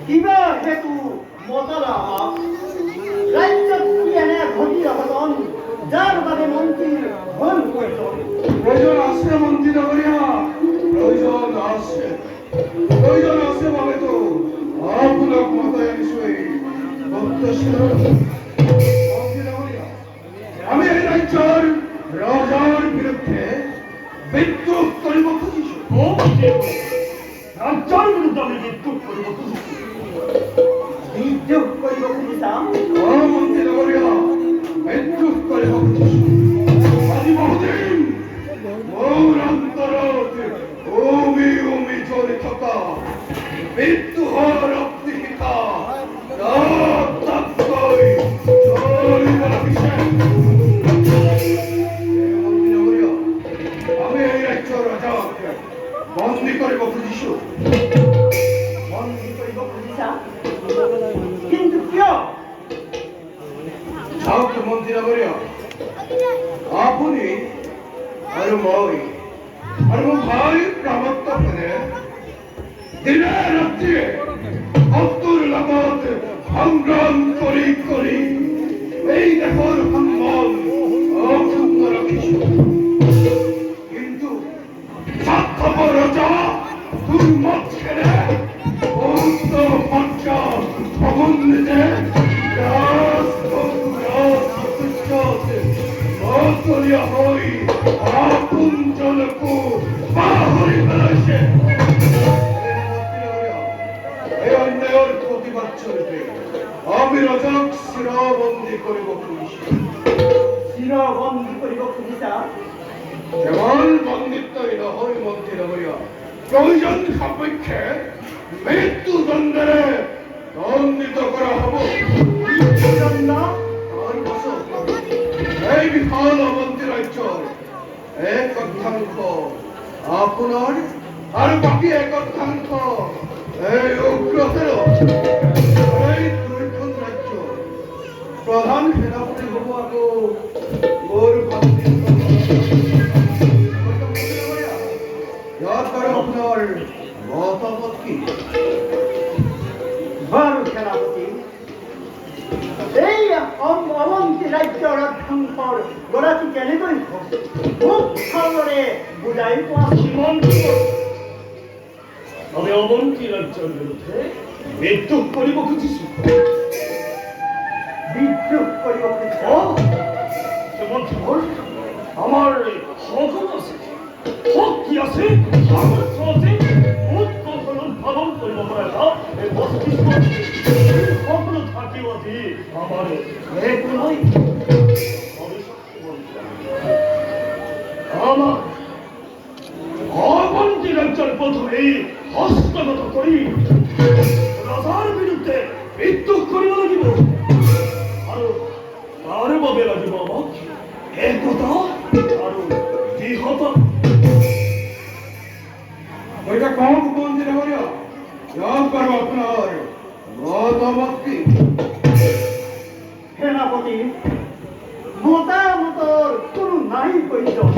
কিবা হেতু মতলা রাজ্যত এনে ঘটি রহতন যার বাবে মন্ত্রীর ধন প্রয়োজন প্রয়োজন আছে মন্ত্রী নগরিয়া প্রয়োজন আছে ভাবে তো আপনার মাথায় নিশ্চয়ই মন্ত্রী নগরিয়া আমি এই রাজ্যের রাজার বিরুদ্ধে বিদ্রোহ করিব খুঁজিছো রাজ্যের বিরুদ্ধে আমি বিদ্রোহ করিব খুঁজিছি বিদ্রোহ করিব খুঁজিছাম মন্ত্রী নগরিয়া বিদ্রোহ করিব খুঁজিছো আজি বহুদিন মোর অন্তরত ওমি ওমি চলে থাকা বিদ্রোহর অপ্তিহিতা তাত্তই চলিব বিষয় আমি এই রাজ্য রাজা বন্দী করিব খুঁজিছো বন্দী করিব খুঁজিছা কিন্তু কিয় যাওক মন্ত্রী নগরিয়া আপনি আর মই আর মো ভাই প্রামত্য করে দিনে রাত্রে অতুর লগত সংগ্রাম করি এই দেশৰ সম্মান অক্ষুণ্ণ ৰাখিছো কিন্তু স্বার্থপর রজা দুর্মত ছেড়ে বৌদ্ধ পঞ্চা অবন্দিতে হই আপন জনকু বাহরি বেলাইছে এই অন্যায়ের প্রতিবাদ চলবে আমি রাজাক শিরবন্দী করিব খুঁজিছি শিরবন্দী করিব খুঁজিছা কেবল বন্দিত্বই নহয় মন্ত্রী নগরিয়া প্রয়োজন সাপেক্ষে মৃত্যুদণ্ডেৰে দণ্ডিত করা হব মৃত্যুদণ্ড তার পাছত এই বিশাল অবন্তী রাজ্যৰ এক অক্ষাংশ আপোনাৰ আৰু বাকী এক অক্ষাংশ এই উগ্ৰসেৰ এই দুইখন ৰাজ্য প্ৰধান সেনাপতি হ'ব আকৌ মোৰ ইয়াত বাৰু আপোনাৰ মতামত কি বাৰু সেনাপতি এই অবন্তী ৰাজ্যৰ অক্ষাংশৰ গৰাকী কেনেকৈ খুব ভালদৰে বুজাই পোৱা আমি অবন্তী রাজ্যের বিরুদ্ধে বিদ্রোহ করিব খুঁজিছি বিদ্রোহ করিব খুঁজিছা যেমন আমার হক আছে হক কি আছে সামর্থ্য আছে উৎকল্পন উদ্ভাবন করিব পারা এই মস্তিষ্ক সকল থাকিও আছি আমার এক নয় আমার অবন্তী রাজ্যের প্রথমেই হস্তগত করি রাজার বিরুদ্ধে বিদ্রোহ করিব লাগিব আৰু তার বাবে লাগিব আমাক একতা আৰু দৃঢ়তা ওইটা কম মন্ত্রী নগরিয়া ইয়াত বাৰু আপোনাৰ মতামত কি সেনাপতি মতামতৰ কোনো নাই প্ৰয়োজন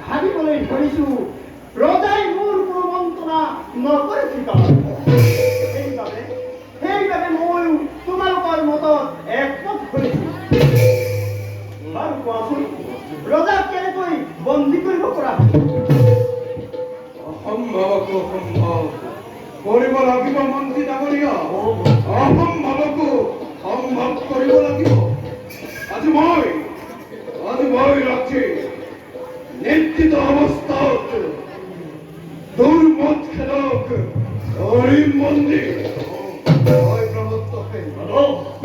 ভাবিবলৈ ধৰিছো ৰজাই মোৰ কোনো মন্ত্ৰণা নকৰিছিল সেইবাবে মই তোমালোকৰ মতত একমত কৰিছো বাৰু কোৱাচোন ৰজাক কেনেকৈ বন্দী কৰিব পৰা অসম্ভৱকো সম্ভব কৰিব লাগিব মন্ত্ৰী ডাঙৰীয়া অসম্ভৱকো সম্ভৱ কৰিব লাগিব আজি মই ৰাখি নিশ্চিত অৱস্থাত দুৰ্মত খেলক হৰিম মন্দিৰ মই প্ৰমত্তকে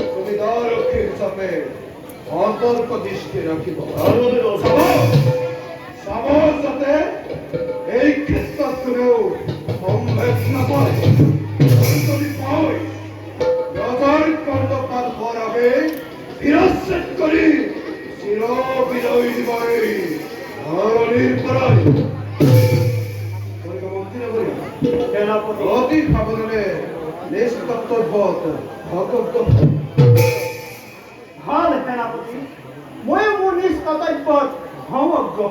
সুবিধাৰক্ষী হিচাপে সতৰ্ক দৃষ্টি ৰাখিব চাব যাতে এই ক্ষেত্ৰত কোনেও সম্ভেদ নাপায় যদি পায় ৰজাৰ কৰ্ণপাত হোৱাৰ বাবে শিৰচ্ছেদ কৰি চিৰ বিজয়ী দিবই ধৰণীৰ পৰাই অতি সাৱধানে নিজ কৰ্তব্যত ভাল সেনাপতি ময়ো মোৰ নিজ কৰ্তব্যত সমগ্ৰ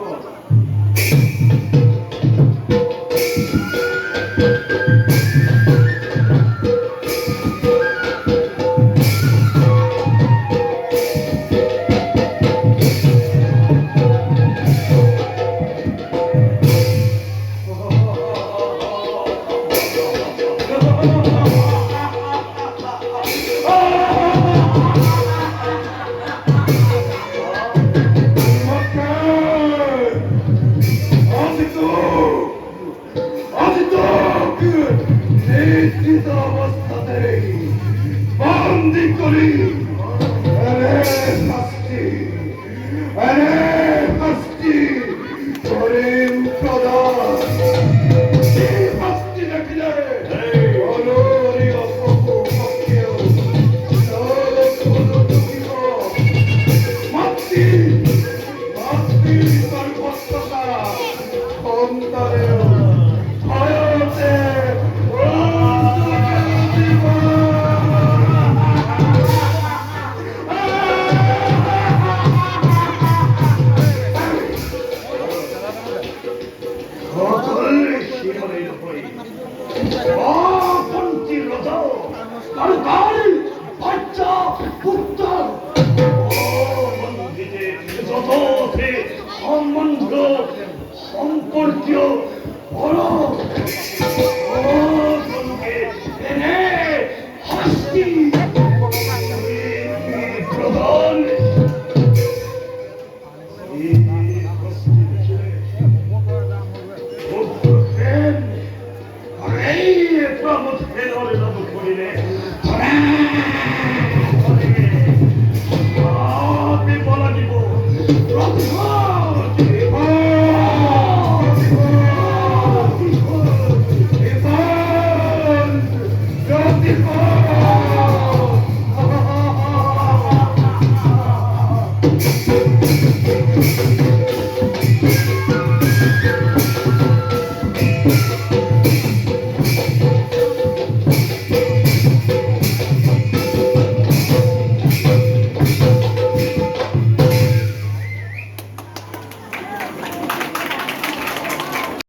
নিশ্চিত অৱস্থাতে বন্দী কৰি এনে শাস্তি কৰিম প্ৰদান এই শাস্তি দেখিলে অনৰীয় পশু পক্ষীয়েও দুখিব মাতৃ সৰ্বত্ৰতা সন্তানেও ভয়তে সম্পর্কীয় এনে শাস্তি প্রদান এই প্রমোদ ফেরলে করিলে